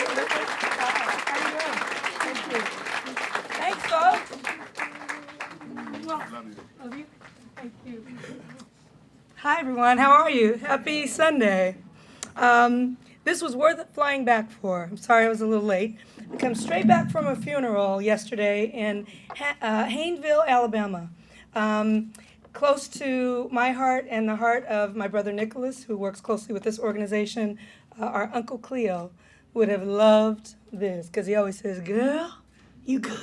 How you doing? Thank you. Thanks, folks. Love you. Thank you. Hi, everyone. How are you? Happy Sunday. This was worth flying back for. I'm sorry I was a little late. I come straight back from a funeral yesterday in Haynesville, Alabama. Close to my heart and the heart of my brother Nicholas, who works closely with this organization. Our Uncle Cleo would have loved this because he always says, "Girl, you good.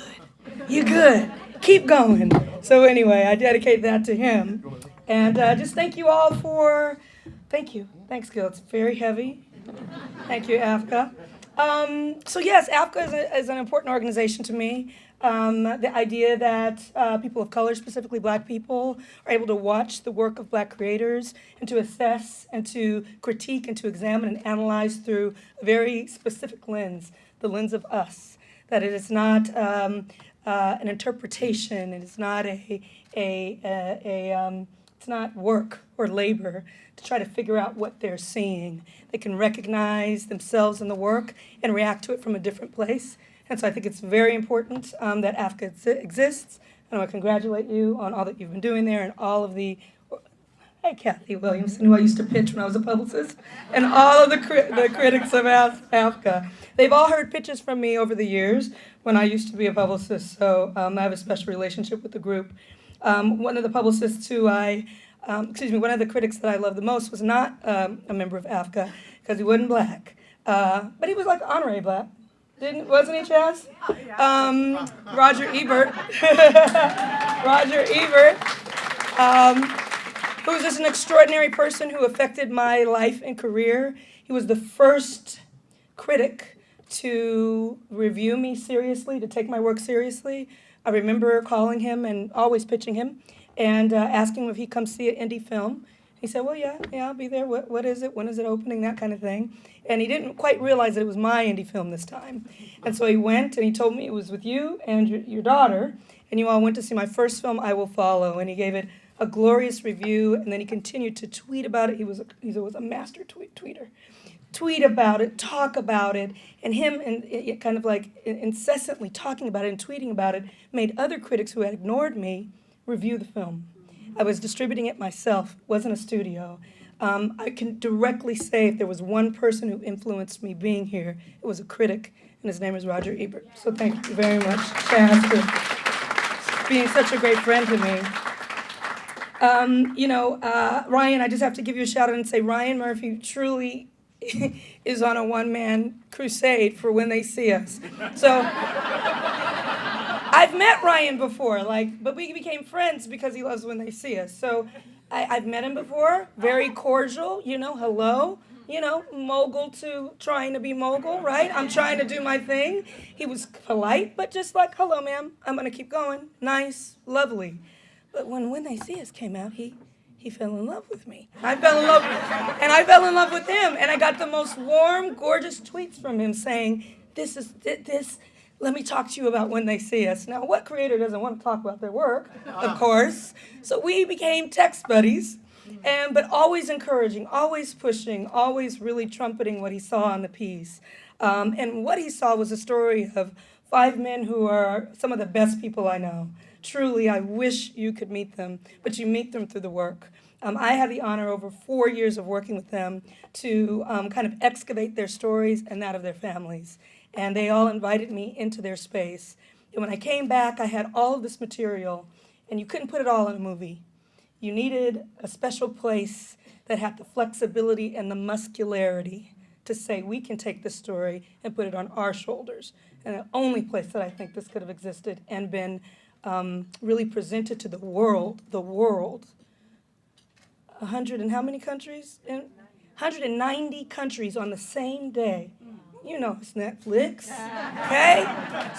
You good. Keep going." So anyway, I dedicate that to him. And just thank you all for, thank you. Thanks, Gil. It's very heavy. Thank you, AAFCA. So yes, AAFCA is an important organization to me. The idea that people of color, specifically black people, are able to watch the work of black creators and to assess and to critique and to examine and analyze through a very specific lens, the lens of us. That it is not an interpretation, it is not it's not work or labor to try to figure out what they're seeing. They can recognize themselves in the work and react to it from a different place. And so I think it's very important that AAFCA exists. And I want to congratulate you on all that you've been doing there and all of the, hey, Kathy Williamson, who I used to pitch when I was a publicist, and all of the critics of AAFCA. They've all heard pitches from me over the years when I used to be a publicist, so I have a special relationship with the group. One of the publicists who one of the critics that I love the most was not a member of AAFCA because he wasn't black, but he was like honorary black. Wasn't he, Chaz? Roger Ebert. Roger Ebert, who was just an extraordinary person who affected my life and career. He was the first critic to review me seriously, to take my work seriously. I remember calling him and always pitching him and asking him if he'd come see an indie film. He said, well, yeah, I'll be there. What is it? When is it opening? That kind of thing. And he didn't quite realize that it was my indie film this time. And so he went and he told me it was with you and your daughter, and you all went to see my first film, I Will Follow. And he gave it a glorious review, and then he continued to tweet about it. He was a master tweeter. Tweet about it, talk about it, and him and kind of like incessantly talking about it and tweeting about it made other critics who had ignored me review the film. I was distributing it myself, wasn't a studio. I can directly say if there was one person who influenced me being here, it was a critic, and his name is Roger Ebert. So thank you very much, Chaz, for being such a great friend to me. Ryan, I just have to give you a shout out and say Ryan Murphy truly is on a one-man crusade for When They See Us. So I've met Ryan before, but we became friends because he loves When They See Us. So I've met him before, very cordial, hello, mogul to trying to be mogul, right? I'm trying to do my thing. He was polite, but just like, hello, ma'am, I'm going to keep going. Nice, lovely. But when They See Us came out, he fell in love with me. I fell in love with him. And I got the most warm, gorgeous tweets from him saying, let me talk to you about When They See Us. Now, what creator doesn't want to talk about their work, of course? So we became text buddies, but always encouraging, always pushing, always really trumpeting what he saw on the piece. And what he saw was a story of 5 men who are some of the best people I know. Truly, I wish you could meet them, but you meet them through the work. I had the honor over 4 years of working with them to kind of excavate their stories and that of their families. And they all invited me into their space. And when I came back, I had all of this material, and you couldn't put it all in a movie. You needed a special place that had the flexibility and the muscularity to say, we can take this story and put it on our shoulders. And the only place that I think this could have existed and been really presented to the world, 100 and how many countries? 190 countries on the same day. It's Netflix, okay?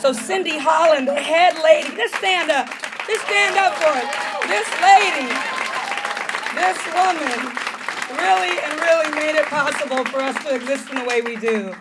So Cindy Holland, the head lady, just stand up. Just stand up for it. This lady, this woman, really made it possible for us to exist in the way we do.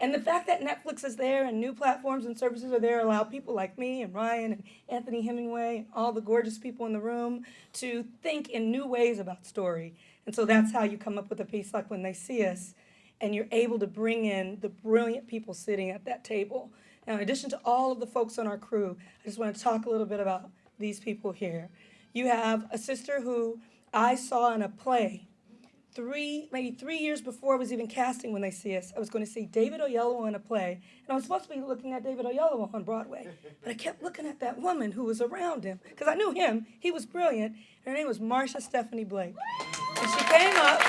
And the fact that Netflix is there and new platforms and services are there allow people like me and Ryan and Anthony Hemingway and all the gorgeous people in the room to think in new ways about story. And so that's how you come up with a piece like When They See Us. and you're able to bring in the brilliant people sitting at that table. Now, in addition to all of the folks on our crew, I just want to talk a little bit about these people here. You have a sister who I saw in a play maybe 3 years before I was even casting When They See Us. I was going to see David Oyelowo in a play, and I was supposed to be looking at David Oyelowo on Broadway, but I kept looking at that woman who was around him, because I knew him. He was brilliant. Her name was Marsha Stephanie Blake. And she came up,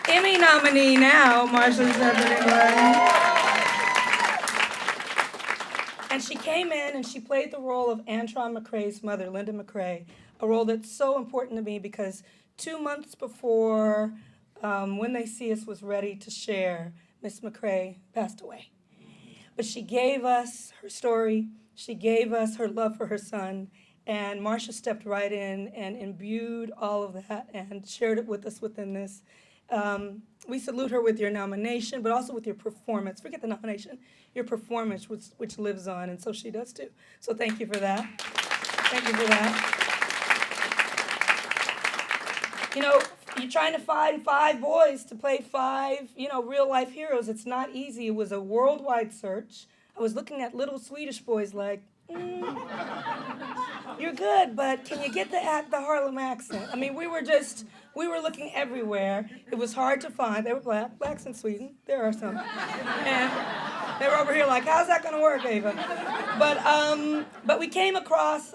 Emmy nominee now, Marsha Stephanie Blake. And she came in and she played the role of Antron McCrae's mother, Linda McCrae, a role that's so important to me because 2 months before When They See Us was ready to share, Miss McCrae passed away. But she gave us her story, she gave us her love for her son, and Marsha stepped right in and imbued all of that and shared it with us within this. We salute her with your nomination, but also with your performance. Forget the nomination, your performance, which lives on, and so she does too. So thank you for that. Thank you for that. You know, you're trying to find 5 boys to play 5, real life heroes. It's not easy. It was a worldwide search. I was looking at little Swedish boys like, you're good, but can you get the Harlem accent? I mean, we were looking everywhere. It was hard to find. They were blacks in Sweden. There are some. And they were over here like, how's that going to work, Ava? But we came across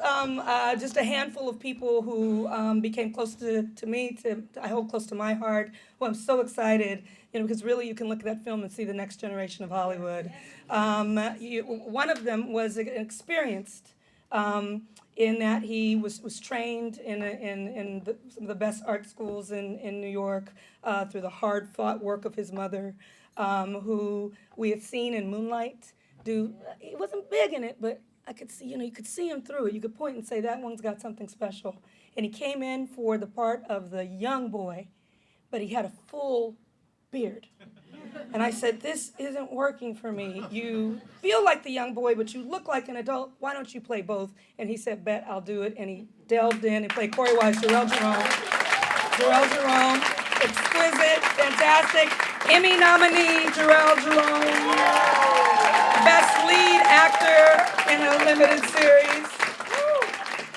just a handful of people who became close to me, I hold close to my heart, who I'm so excited, because really you can look at that film and see the next generation of Hollywood. One of them was experienced in that he was trained in some of the best art schools in New York through the hard-fought work of his mother, who we had seen in Moonlight do. He wasn't big in it, but I could see, you could see him through it. You could point and say, that one's got something special. And he came in for the part of the young boy, but he had a full beard. And I said, this isn't working for me. You feel like the young boy, but you look like an adult. Why don't you play both? And he said, bet, I'll do it. And he delved in and played Corey Wise, Jarrell Jerome, exquisite, fantastic, Emmy nominee, Jarrell Jerome, best lead actor in a limited series.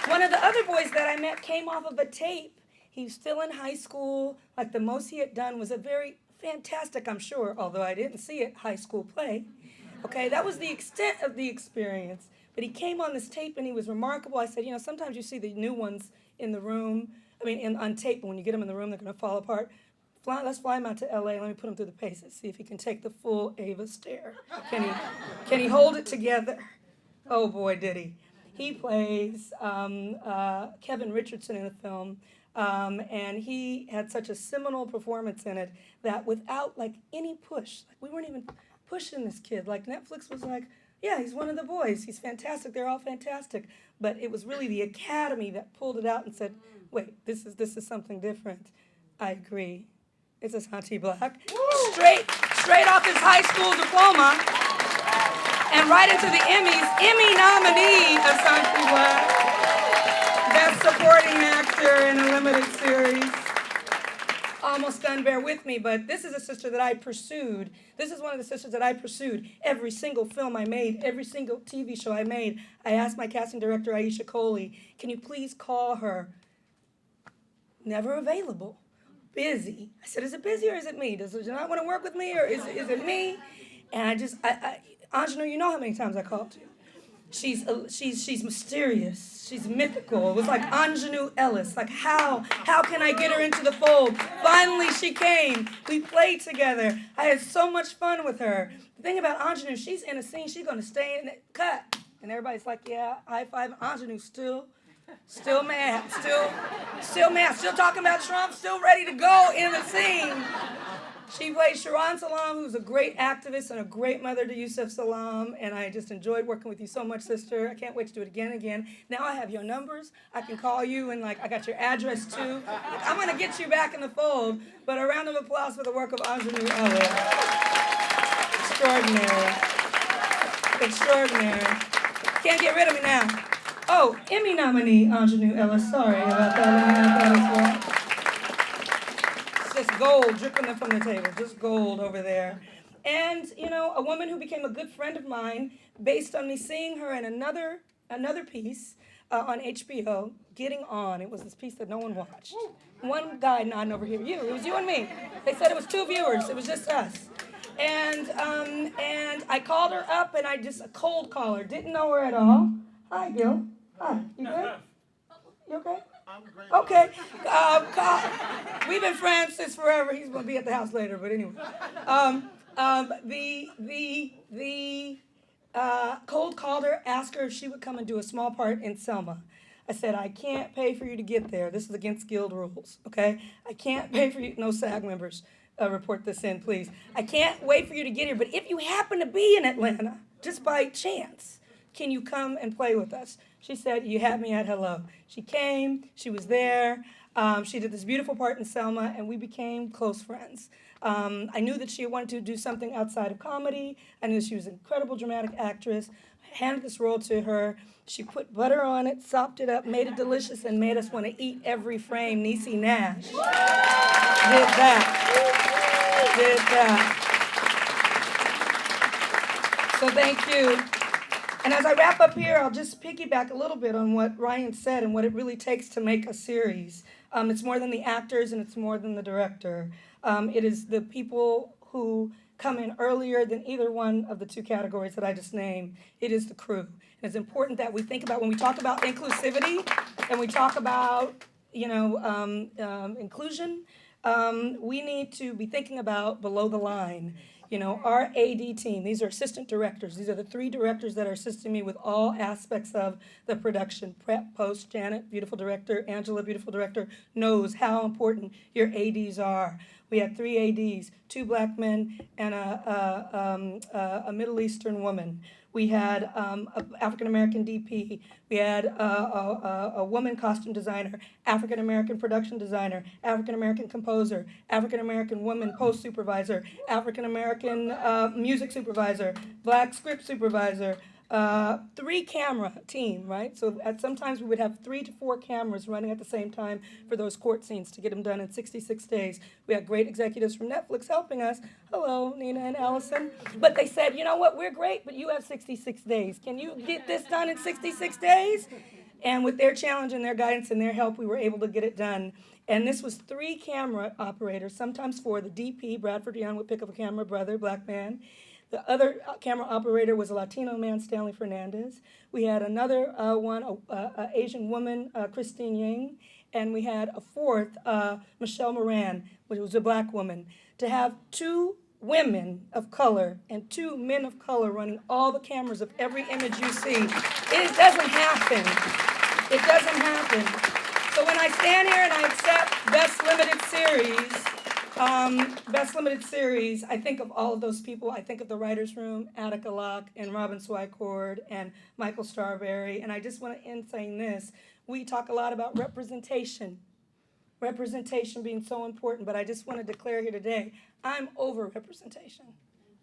One of the other boys that I met came off of a tape. He was still in high school. Like the most he had done was a very fantastic, I'm sure, although I didn't see it, high school play. Okay, that was the extent of the experience. But he came on this tape and he was remarkable. I said, sometimes you see the new ones in the room, on tape, but when you get them in the room, they're going to fall apart. Let's fly him out to LA. Let me put him through the paces, see if he can take the full Ava stare. Can he hold it together? Oh boy, did he. He plays Kevin Richardson in the film. And he had such a seminal performance in it that without any push, we weren't even pushing this kid. Netflix was like, yeah, he's one of the boys. He's fantastic. They're all fantastic. But it was really the Academy that pulled it out and said, wait, this is something different. I agree. It's Asante Black. Straight off his high school diploma and right into the Emmys. Emmy nominee, Asante Black. Best supporting actor in a limited series. Almost done, bear with me, but this is a sister that I pursued. This is one of the sisters that I pursued. Every single film I made, every single TV show I made, I asked my casting director, Aisha Coley, can you please call her? Never available. Busy. I said, is it busy or is it me? Does she not want to work with me or is it me? And Anjanou, you know how many times I called you. She's mysterious. She's mythical. It was like Anjanou Ellis. Like how can I get her into the fold? Finally, she came. We played together. I had so much fun with her. The thing about Anjanou, she's in a scene. She's gonna stay in it. Cut. And everybody's like, yeah, high five. Anjanou still mad. Still mad. Still talking about Trump. Still ready to go in the scene. She played Sharon Salam, who's a great activist and a great mother to Yusef Salam, and I just enjoyed working with you so much, sister. I can't wait to do it again and again. Now I have your numbers. I can call you, and I got your address too. I'm going to get you back in the fold, but a round of applause for the work of Anjanou Ellis. Extraordinary. Can't get rid of me now. Oh, Emmy nominee Anjanou Ellis. Sorry about that. Let me have that as well. It's just gold dripping from the table, just gold over there. And, a woman who became a good friend of mine based on me seeing her in another piece on HBO, Getting On. It was this piece that no one watched. One guy nodding over here. It was you and me. They said it was 2 viewers. It was just us. And I called her up, and I just a cold call her. Didn't know her at all. Hi, Gil. Hi. You good? You okay? I'm great. Okay. We've been friends since forever. He's going to be at the house later, but anyway. The cold called her, asked her if she would come and do a small part in Selma. I said, I can't pay for you to get there. This is against guild rules, okay? I can't pay for you. No SAG members report this in, please. I can't wait for you to get here, but if you happen to be in Atlanta, just by chance, can you come and play with us? She said, you had me at hello. She came, she was there. She did this beautiful part in Selma, and we became close friends. I knew that she wanted to do something outside of comedy. I knew she was an incredible dramatic actress. I handed this role to her. She put butter on it, sopped it up, made it delicious, and made us want to eat every frame. Niecy Nash did that. So thank you. And as I wrap up here, I'll just piggyback a little bit on what Ryan said and what it really takes to make a series. It's more than the actors and it's more than the director. It is the people who come in earlier than either one of the two categories that I just named. It is the crew. And it's important that we think about, when we talk about inclusivity and we talk about, inclusion, we need to be thinking about below the line. Our AD team, these are assistant directors. These are the 3 directors that are assisting me with all aspects of the production. Prep, post, Janet, beautiful director, Angela, beautiful director, knows how important your ADs are. We had 3 ADs, 2 black men and a Middle Eastern woman. We had an African-American DP. We had a woman costume designer, African-American production designer, African-American composer, African-American woman post supervisor, African-American music supervisor, black script supervisor, 3-camera team, right? So sometimes we would have 3 to 4 cameras running at the same time for those court scenes to get them done in 66 days. We had great executives from Netflix helping us. Hello, Nina and Allison. But they said, you know what, we're great, but you have 66 days. Can you get this done in 66 days? And with their challenge and their guidance and their help, we were able to get it done. And this was 3 camera operators, sometimes 4. The DP, Bradford Young, would pick up a camera, brother, black man. The other camera operator was a Latino man, Stanley Fernandez. We had another one, an Asian woman, Christine Yang. And we had a 4th, Michelle Moran, which was a black woman. To have 2 women of color and 2 men of color running all the cameras of every image you see, it doesn't happen. It doesn't happen. So when I stand here and I accept Best Limited Series, I think of all of those people. I think of the writer's room, Attica Locke and Robin Swycord and Michael Starberry. And I just want to end saying this. We talk a lot about representation being so important, but I just want to declare here today, I'm over representation.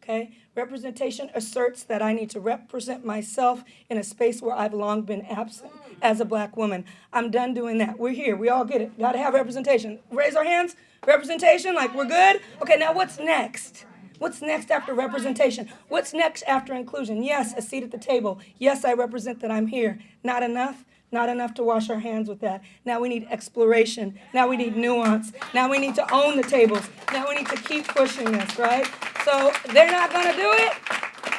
Okay? Representation asserts that I need to represent myself in a space where I've long been absent as a black woman. I'm done doing that. We're here. We all get it. Got to have representation. Raise our hands. Representation, like we're good? Okay, now what's next? What's next after representation? What's next after inclusion? Yes, a seat at the table. Yes, I represent that I'm here. Not enough? Not enough to wash our hands with that. Now we need exploration. Now we need nuance. Now we need to own the tables. Now we need to keep pushing this, right? So they're not going to do it,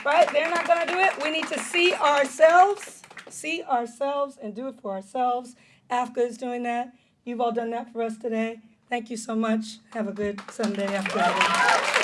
right? They're not going to do it. We need to see ourselves and do it for ourselves. AAFCA is doing that. You've all done that for us today. Thank you so much. Have a good Sunday afternoon.